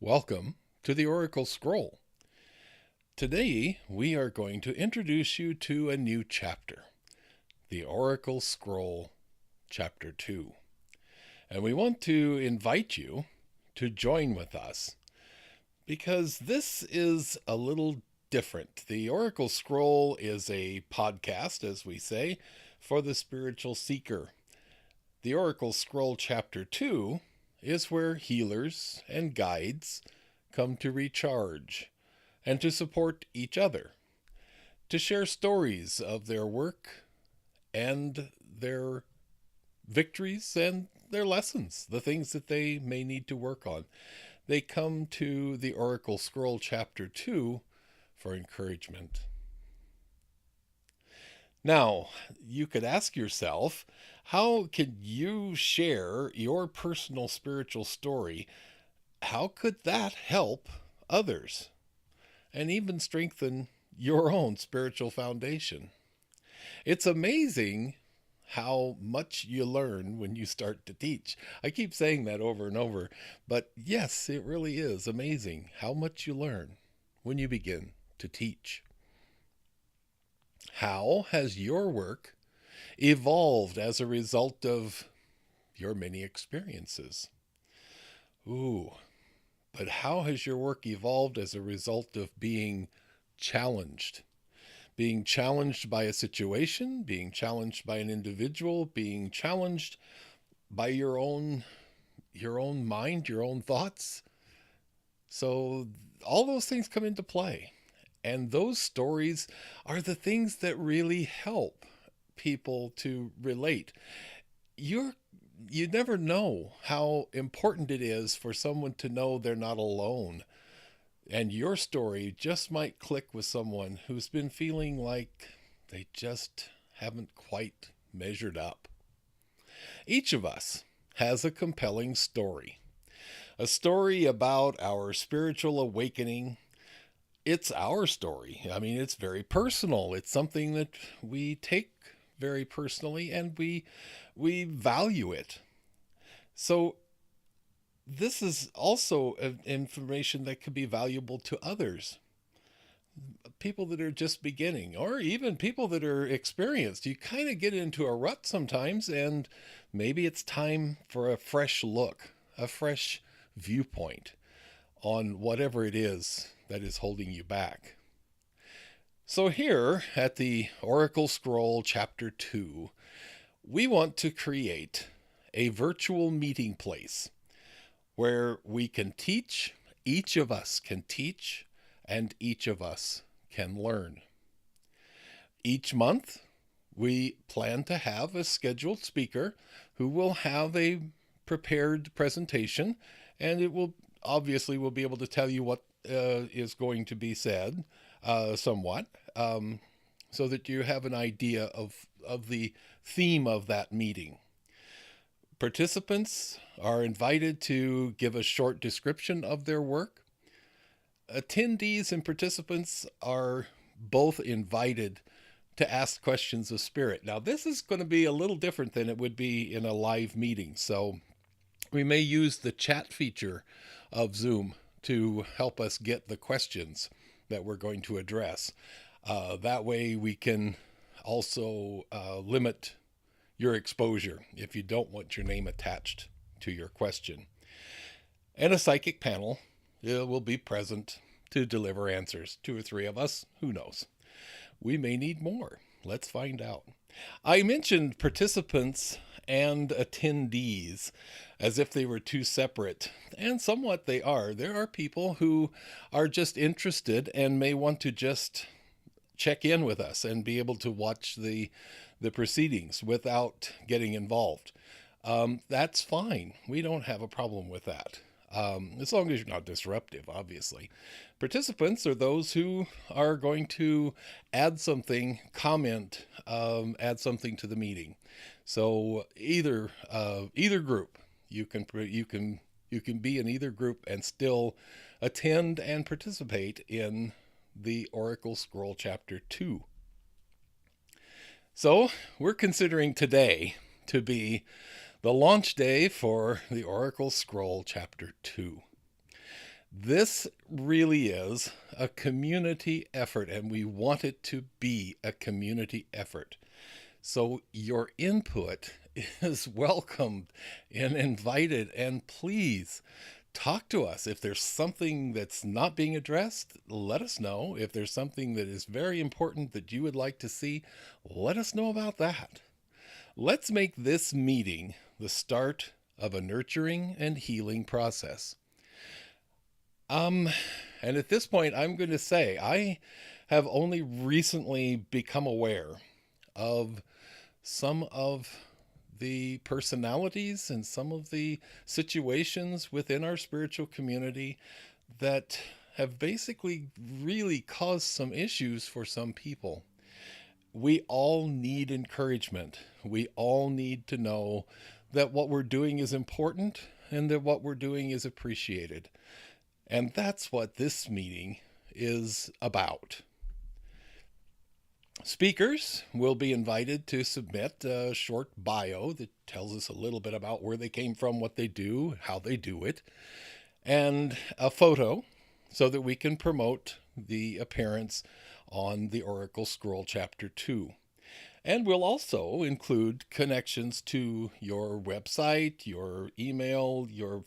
Welcome to the Oracle Scroll. Today we are going to introduce you to a new chapter, the Oracle Scroll Chapter 2. And we want to invite you to join with us because this is a little different. The Oracle Scroll is a podcast, as we say, for the spiritual seeker. The Oracle Scroll Chapter 2 is where healers and guides come to recharge and to support each other, to share stories of their work and their victories and their lessons, the things that they may need to work on. They come to the Oracle Scroll Chapter 2 for encouragement. Now, you could ask yourself, how could you share your personal spiritual story? How could that help others and even strengthen your own spiritual foundation? It's amazing how much you learn when you start to teach. I keep saying that over and over, but yes, it really is amazing how much you learn when you begin to teach. How has your work evolved as a result of your many experiences? Ooh, but how has your work evolved as a result of being challenged? Being challenged by a situation, being challenged by an individual, being challenged by your own mind, your own thoughts. So all those things come into play. And those stories are the things that really help people to relate. You're you never know how important it is for someone to know they're not alone. And your story just might click with someone who's been feeling like they just haven't quite measured up. Each of us has a compelling story. A story about our spiritual awakening. It's our story. I mean, it's very personal. It's something that we take very personally and we value it. So this is also information that could be valuable to others, people that are just beginning, or even people that are experienced. You kind of get into a rut sometimes, and maybe it's time for a fresh look, a fresh viewpoint on whatever it is that is holding you back. So, here at the Oracle Scroll Chapter 2, we want to create a virtual meeting place where we can teach, each of us can teach, and each of us can learn. Each month, we plan to have a scheduled speaker who will have a prepared presentation, and it will obviously will be able to tell you what is going to be said somewhat, so that you have an idea of the theme of that meeting. Participants are invited to give a short description of their work. Attendees and participants are both invited to ask questions of spirit. Now, this is going to be a little different than it would be in a live meeting. So we may use the chat feature of Zoom to help us get the questions that we're going to address. That way we can also limit your exposure if you don't want your name attached to your question. And a psychic panel will be present to deliver answers. 2 or 3 of us, who knows? We may need more. Let's find out. I mentioned participants and attendees as if they were two separate, and somewhat they are. There are people who are just interested and may want to just check in with us and be able to watch the proceedings without getting involved. That's fine. We don't have a problem with that. As long as you're not disruptive, obviously. Participants are those who are going to add something, comment, add something to the meeting. So either group, you can be in either group and still attend and participate in the Oracle Scroll Chapter 2. So we're considering today to be the launch day for the Oracle Scroll Chapter 2. This really is a community effort, and we want it to be a community effort. So your input is welcomed and invited, and please talk to us. If there's something that's not being addressed, let us know. If there's something that is very important that you would like to see, let us know about that. Let's make this meeting the start of a nurturing and healing process. And at this point, I'm going to say I have only recently become aware of some of the personalities and some of the situations within our spiritual community that have basically really caused some issues for some people. We all need encouragement. We all need to know that what we're doing is important and that what we're doing is appreciated. And that's what this meeting is about. Speakers will be invited to submit a short bio that tells us a little bit about where they came from, what they do, how they do it, and a photo so that we can promote the appearance on the Oracle Scroll Chapter 2. And we'll also include connections to your website, your email, your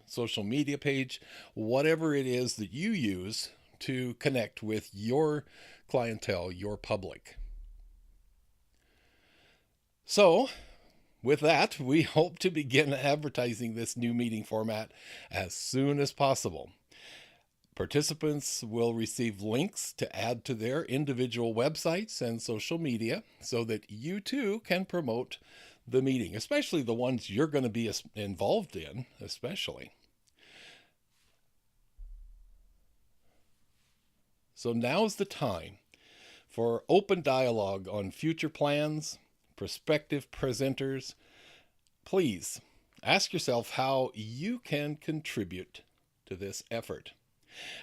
social media page, whatever it is that you use to connect with your clientele, your public. So, with that, we hope to begin advertising this new meeting format as soon as possible. Participants will receive links to add to their individual websites and social media so that you too can promote the meeting, especially the ones you're going to be involved in, especially. So now's the time for open dialogue on future plans, prospective presenters. Please ask yourself how you can contribute to this effort.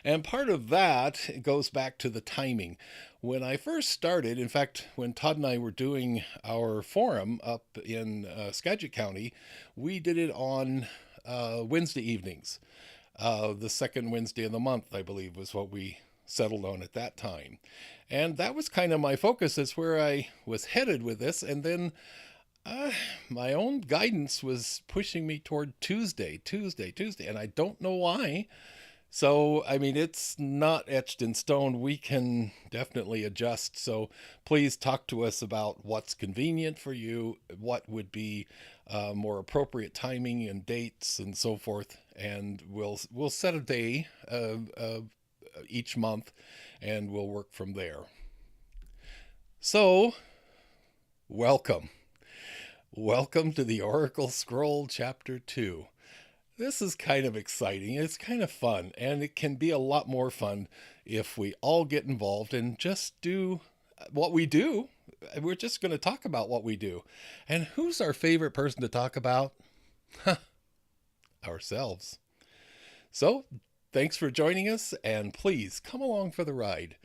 And part of that goes back to the timing. When I first started, in fact, when Todd and I were doing our forum up in Skagit County, we did it on Wednesday evenings. The second Wednesday of the month, I believe, was what we settled on at that time. And that was kind of my focus. That's where I was headed with this. And then my own guidance was pushing me toward Tuesday. And I don't know why. So, I mean, it's not etched in stone. We can definitely adjust. So please talk to us about what's convenient for you, what would be more appropriate timing and dates and so forth. And we'll set a day each month and we'll work from there. So, welcome. Welcome to the Oracle Scroll Chapter 2. This is kind of exciting. It's kind of fun, and it can be a lot more fun if we all get involved and just do what we do. We're just going to talk about what we do. And who's our favorite person to talk about? Ourselves. So, thanks for joining us, and please come along for the ride.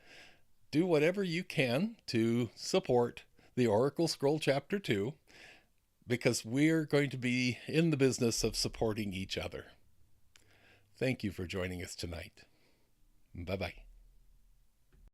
Do whatever you can to support the Oracle Scroll Chapter 2. Because we're going to be in the business of supporting each other. Thank you for joining us tonight. Bye-bye.